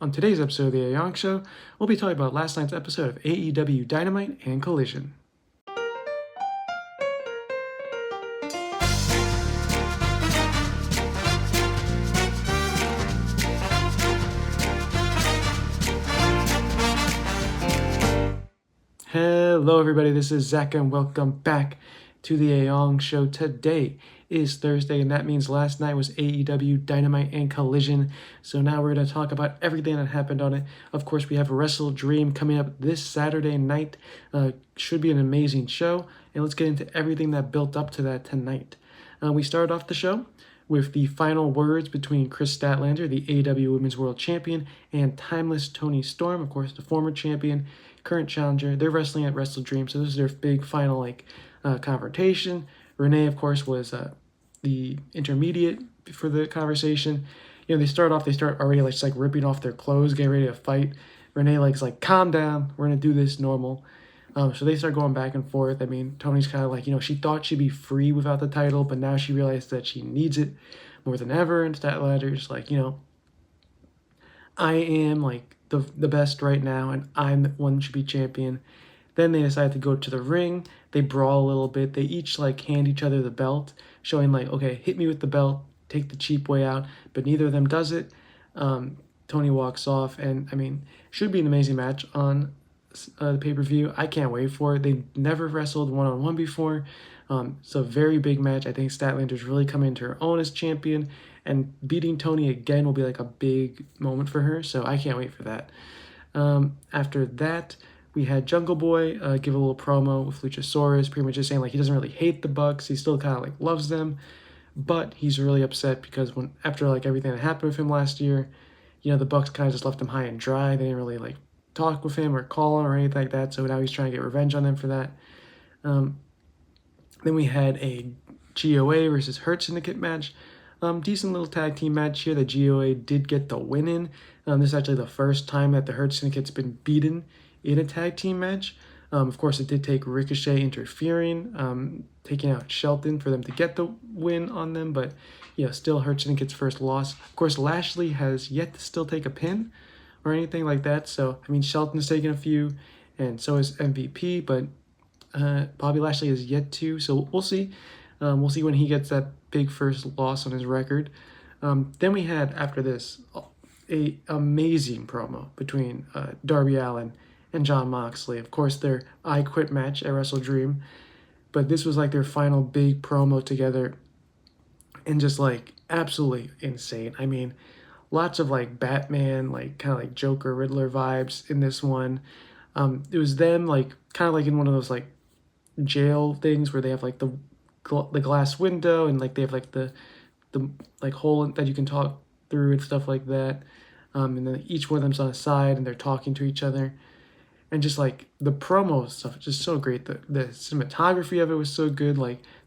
On today's episode of the Aeong Show, we'll be talking about last night's episode of AEW Dynamite and Collision. Hello everybody, this is Zach and welcome back to the Aeong Show. Today is Thursday and that means last night was AEW Dynamite and Collision. So now we're going to talk about everything that happened on it. Of course, we have Wrestle Dream coming up this Saturday night. Should be an amazing show, and let's get into everything that built up to that tonight. We started off the show with the final words between Chris Statlander, the AEW Women's World Champion, and Timeless Toni Storm, of course, the former champion, current challenger. They're wrestling at Wrestle Dream, so this is their big final confrontation. Renee, of course, was the intermediate for the conversation. You know, they start already just ripping off their clothes, getting ready to fight. Renee is like, calm down, we're gonna do this normal. So they start going back and forth. I mean, Tony's kind of she thought she'd be free without the title, but now she realized that she needs it more than ever. And Statlander's I am the best right now, and I'm the one who should be champion. Then they decide to go to the ring. They brawl a little bit. They each hand each other the belt, showing okay, hit me with the belt, take the cheap way out. But neither of them does it. Tony walks off, and I mean, should be an amazing match on the pay-per-view. I can't wait for it. They've never wrestled one-on-one before. It's a very big match. I think Statlander's really coming into her own as champion, and beating Tony again will be a big moment for her, so I can't wait for that. After that, we had Jungle Boy give a little promo with Luchasaurus, pretty much just saying he doesn't really hate the Bucks. He still kind of loves them, but he's really upset because after everything that happened with him last year, the Bucks kind of just left him high and dry. They didn't really talk with him or call him or anything like that, so now he's trying to get revenge on them for that. Then we had a GOA versus Hurt Syndicate match. Decent little tag team match here. The GOA did get the win in. This is actually the first time that the Hurt Syndicate's been beaten in a tag team match. Of course, it did take Ricochet interfering, taking out Shelton for them to get the win on them, but still Hurt Syndicate's first loss. Of course, Lashley has yet to still take a pin or anything like that, so I mean, Shelton's taken a few, and so is MVP, but Bobby Lashley is yet to, so we'll see. We'll see when he gets that big first loss on his record. Then we had, after this, a amazing promo between Darby Allin and Jon Moxley. Of course, their I Quit match at Wrestle Dream, but this was their final big promo together, and just absolutely insane. I mean, lots of Batman, kind of Joker, Riddler vibes in this one. It was them kind of in one of those jail things where they have the glass window, and they have the hole that you can talk through and stuff like that. And then each one of them's on a side and they're talking to each other, and just the promo stuff is just so great. The cinematography of it was so good.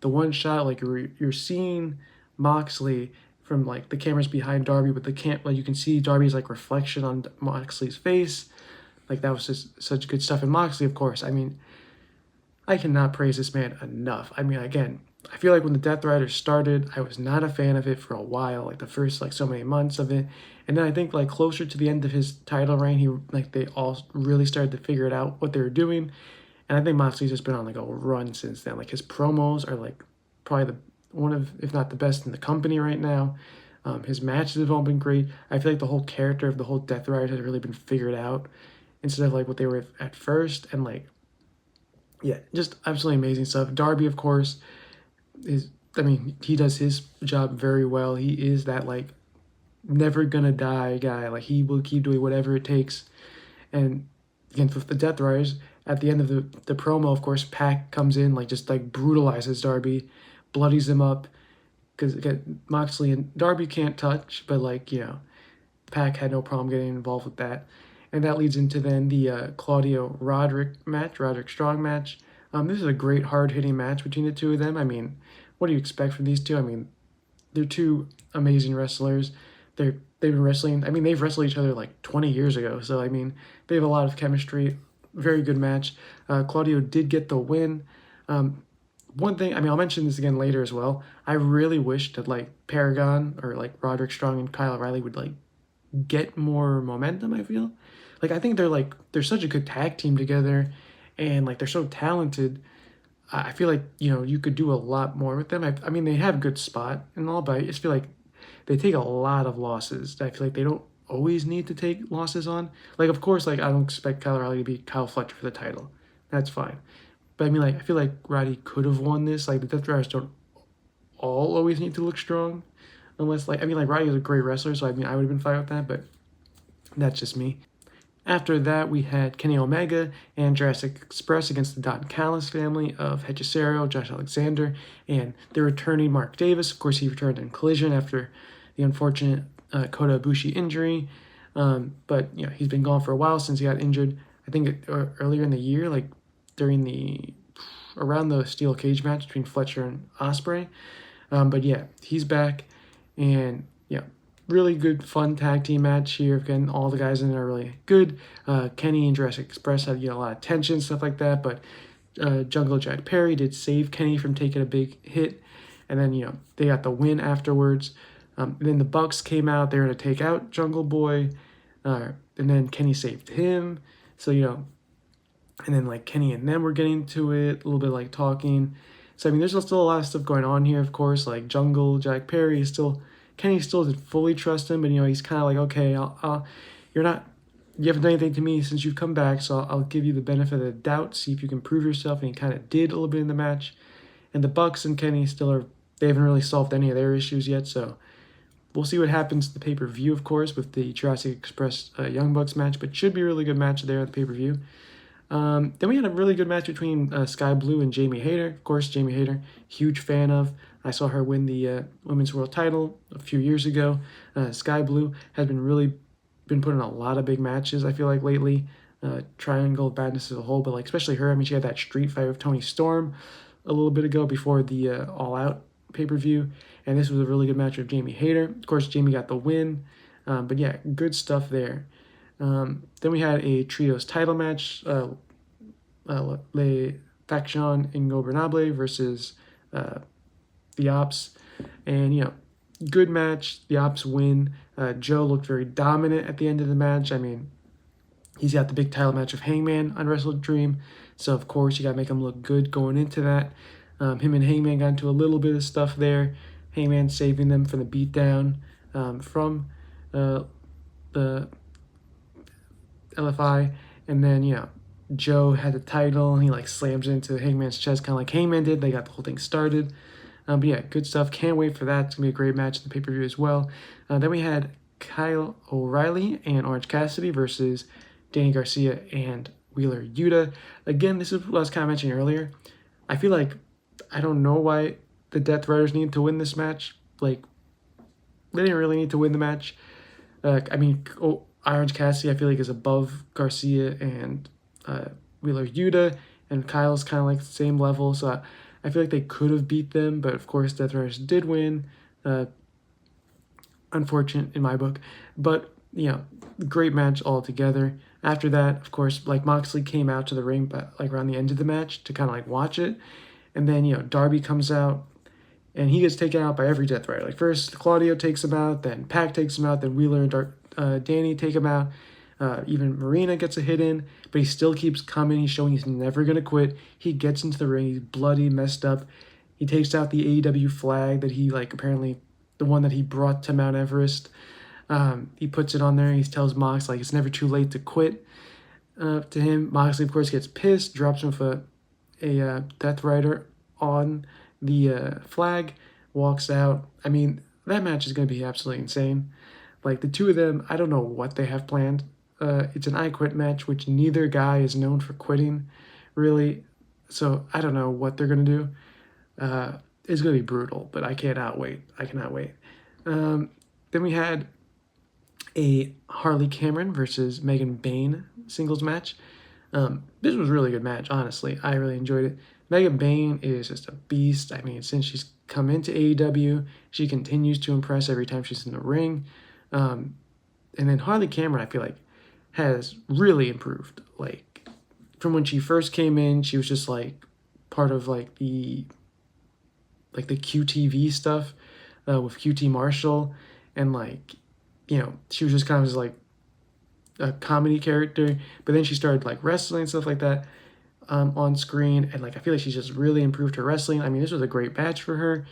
The one shot, you're seeing Moxley from the cameras behind Darby, but you can see Darby's reflection on Moxley's face. That was just such good stuff. And Moxley, of course, I mean, I cannot praise this man enough. I mean, again, I feel when the Death Riders started, I was not a fan of it for a while, the first so many months of it. And then I think closer to the end of his title reign, they all really started to figure it out what they were doing. And I think Moxley's just been on a run since then. His promos are probably one of, if not the best in the company right now. His matches have all been great. I feel the whole character of the whole Death Riders has really been figured out instead of what they were at first. And yeah, just absolutely amazing stuff. Darby, of course, he does his job very well. He is that never gonna die guy. He will keep doing whatever it takes. And again, with the Death Riders, at the end of the promo, of course, Pac comes in, just brutalizes Darby, bloodies him up, because Moxley and Darby can't touch, but Pac had no problem getting involved with that. And that leads into then the Claudio Roderick Strong match. This is a great hard-hitting match between the two of them. I mean, what do you expect from these two? I mean, they're two amazing wrestlers. They've been wrestling. I mean, they've wrestled each other 20 years ago. So, I mean, they have a lot of chemistry. Very good match. Claudio did get the win. One thing, I mean, I'll mention this again later as well. I really wish that Paragon or Roderick Strong and Kyle O'Reilly would get more momentum, I feel. Like, I think they're such a good tag team together, and like they're so talented. I feel like, you could do a lot more with them. I mean, they have good spot and all, but I just feel like they take a lot of losses. I feel like they don't always need to take losses on. Like, of course, like I don't expect Kyle O'Reilly to beat Kyle Fletcher for the title. That's fine. But I mean, like, I feel like Roddy could have won this. Like, the Death Riders don't all always need to look strong. Unless, like, I mean, like, Roddy is a great wrestler, so I mean, I would have been fine with that, but that's just me. After that, we had Kenny Omega and Jurassic Express against the Don Callis family of Hechicero, Josh Alexander, and the returning Mark Davis. Of course, he returned in Collision after the unfortunate Kota Ibushi injury. But, he's been gone for a while since he got injured. I think earlier in the year, like around the steel cage match between Fletcher and Ospreay. But yeah, he's back, and yeah, really good fun tag team match here. Again, all the guys in there are really good. Kenny and Jurassic Express had a lot of tension, stuff like that, but Jungle Jack Perry did save Kenny from taking a big hit, and then they got the win afterwards. And then the Bucks came out. They were going to take out Jungle Boy, and then Kenny saved him. So and then like Kenny and them were getting to it, a little bit like talking. So I mean, there's still a lot of stuff going on here, of course. Like Jungle Jack Perry is still, Kenny still doesn't fully trust him, but he's kind of like, okay, you haven't done anything to me since you've come back, so I'll give you the benefit of the doubt, see if you can prove yourself. And he kind of did a little bit in the match. And the Bucks and Kenny they haven't really solved any of their issues yet, so we'll see what happens at the pay-per-view, of course, with the Jurassic Express Young Bucks match, but should be a really good match there at the pay-per-view. Then we had a really good match between Sky Blue and Jamie Hayter. Of course, Jamie Hayter, huge fan of. I saw her win the Women's World title a few years ago. Sky Blue has been putting a lot of big matches, I feel like, lately. Triangle of Badness as a whole, but like especially her. I mean, she had that street fight with Toni Storm a little bit ago before the All Out pay-per-view, and this was a really good match with Jamie Hayter. Of course, Jamie got the win, but yeah, good stuff there. Then we had a trios title match, Le Faction Ingobernable versus the Ops, and good match. The Ops win. Joe looked very dominant at the end of the match. I mean, he's got the big title match of Hangman on Wrestle Dream, so of course you gotta make him look good going into that. Him and Hangman got into a little bit of stuff there. Hangman saving them from the beatdown from the LFI, and then Joe had the title and he like slams it into Hangman's chest, kind of like Hangman did. They got the whole thing started. But yeah, good stuff. Can't wait for that. It's gonna be a great match in the pay-per-view as well. Then we had Kyle O'Reilly and Orange Cassidy versus Danny Garcia and Wheeler Yuta. Again, this is what I was kind of mentioning earlier. I feel like I don't know why the Death Riders need to win this match. Like, they didn't really need to win the match. I mean, Orange Cassidy, I feel like, is above Garcia and Wheeler Yuta, and Kyle's kind of like the same level. So I feel like they could have beat them, but of course, Death Riders did win. Unfortunate in my book, but great match altogether. After that, of course, like Moxley came out to the ring, but like around the end of the match to kind of like watch it, and then Darby comes out, and he gets taken out by every Death Rider. Like first Claudio takes him out, then Pac takes him out, then Wheeler and Danny take him out. Even Marina gets a hit in, but he still keeps coming. He's showing he's never gonna quit. He gets into the ring. He's bloody, messed up. He takes out the AEW flag that he apparently the one that he brought to Mount Everest. He puts it on there. He tells Mox it's never too late to quit. To him, Moxley of course gets pissed, drops him with a Death Rider on the flag, walks out. I mean, that match is gonna be absolutely insane. Like the two of them, I don't know what they have planned. It's an I Quit match, which neither guy is known for quitting, really. So I don't know what they're gonna do. It's gonna be brutal, but I cannot wait. Then we had a Harley Cameron versus Megan Bayne singles match. This was a really good match, honestly. I really enjoyed it. Megan Bayne is just a beast. I mean, since she's come into AEW, she continues to impress every time she's in the ring. And then Harley Cameron, I feel like, has really improved. Like, from when she first came in, she was just part of the QTV stuff with QT Marshall, and she was just kind of just like a comedy character, but then she started like wrestling and stuff like that on screen, and like I feel like she's just really improved her wrestling. I mean, this was a great match for her,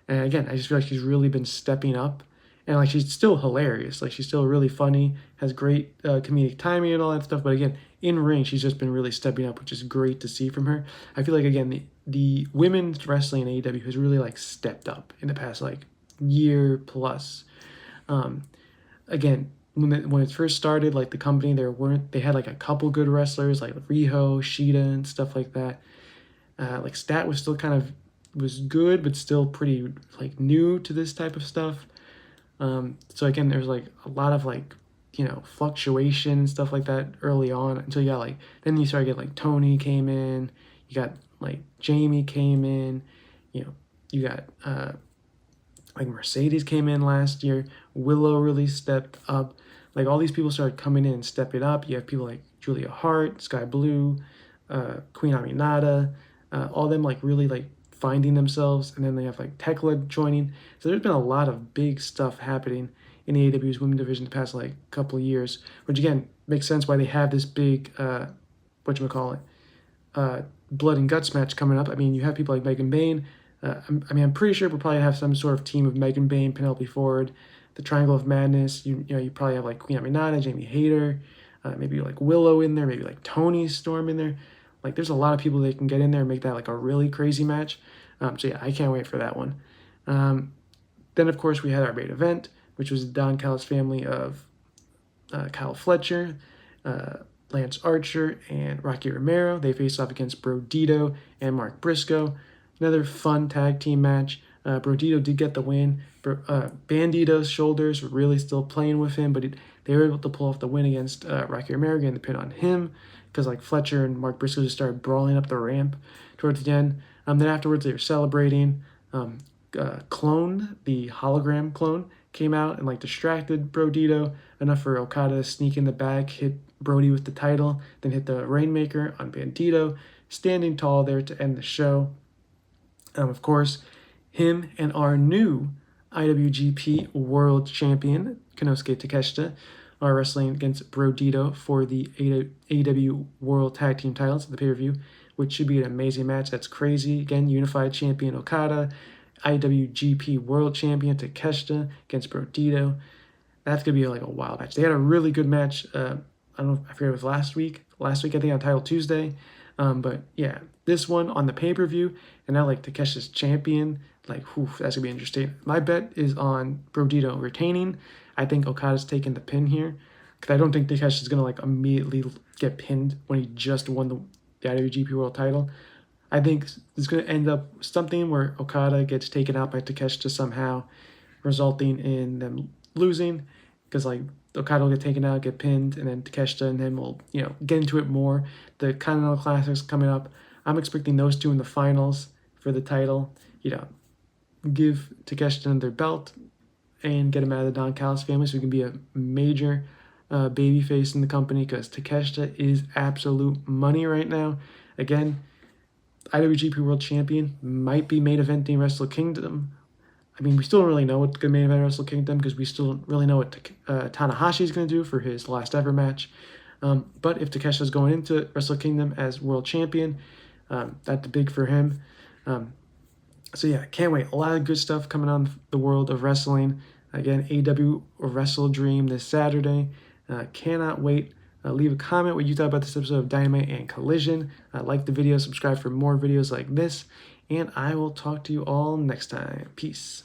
and again, I just feel like she's really been stepping up, and like she's still hilarious, like she's still really funny, has great comedic timing and all that stuff. But again, in ring, she's just been really stepping up, which is great to see from her. I feel like again the women's wrestling in AEW has really like stepped up in the past like year plus. Again, when it first started, like the company, they had like a couple good wrestlers like Riho, Shida, and stuff like that. Like Stat was still was good, but still pretty like new to this type of stuff. So again, there's like a lot of like fluctuation and stuff like that early on until you got like then you started getting like Tony came in, you got like Jamie came in, you got like Mercedes came in last year, Willow really stepped up. Like all these people started coming in and stepping up. You have people like Julia Hart, Sky Blue, Queen Aminata, all them like really like finding themselves, and then they have like Tekla joining. So there's been a lot of big stuff happening in the AEW's women's division the past like couple of years, which again makes sense why they have this big whatchamacallit, blood and guts match coming up. I mean, you have people like Megan Bayne. I'm pretty sure we'll probably have some sort of team of Megan Bayne, Penelope Ford, the Triangle of Madness. You probably have like Queen Aminata, Jamie Hayter, maybe like Willow in there, maybe like Tony Storm in there. Like there's a lot of people they can get in there and make that like a really crazy match. So yeah, I can't wait for that one. Then of course we had our main event, which was Don Callis family of Kyle Fletcher, Lance Archer, and Rocky Romero. They faced off against Brodito and Mark Briscoe. Another fun tag team match. Brodito did get the win. Bandito's shoulders were really still playing with him, but they were able to pull off the win against Rocky Romero, getting the pin on him, because like Fletcher and Mark Briscoe just started brawling up the ramp towards the end. Then afterwards they were celebrating. Clone, the hologram clone, came out and like distracted Brodito enough for Okada to sneak in the back, hit Brody with the title, then hit the Rainmaker on Bandito, standing tall there to end the show. Of course, him and our new IWGP World Champion, Konosuke Takeshita, are wrestling against Brodito for the AEW World Tag Team titles at the pay-per-view, which should be an amazing match. That's crazy. Again, Unified Champion Okada, IWGP World Champion Takeshita against Brodito. That's going to be like a wild match. They had a really good match. I don't know, I forget it was last week. Last week, I think, on Title Tuesday. But yeah, this one on the pay-per-view, and now like Takeshi's champion, like, whew, that's gonna be interesting. My bet is on Brodito retaining. I think Okada's taking the pin here, because I don't think Takeshi's gonna like immediately get pinned when he just won the IWGP World Title. I think it's gonna end up something where Okada gets taken out by Takeshi somehow, resulting in them losing, because like Okada will get taken out, get pinned, and then Takeshita and him will, get into it more. The Continental Classics coming up. I'm expecting those two in the finals for the title. Give Takeshita their belt and get him out of the Don Callis family so he can be a major babyface in the company, because Takeshita is absolute money right now. Again, IWGP World Champion might be main eventing Wrestle Kingdom. I mean, we still don't really know what's going to main event Wrestle Kingdom, because we still don't really know what Tanahashi is going to do for his last ever match. But if Takeshita is going into Wrestle Kingdom as World Champion, that's big for him. So yeah, can't wait. A lot of good stuff coming on the world of wrestling. Again, AEW Wrestle Dream this Saturday. Cannot wait. Leave a comment what you thought about this episode of Dynamite and Collision. Like the video, subscribe for more videos like this, and I will talk to you all next time. Peace.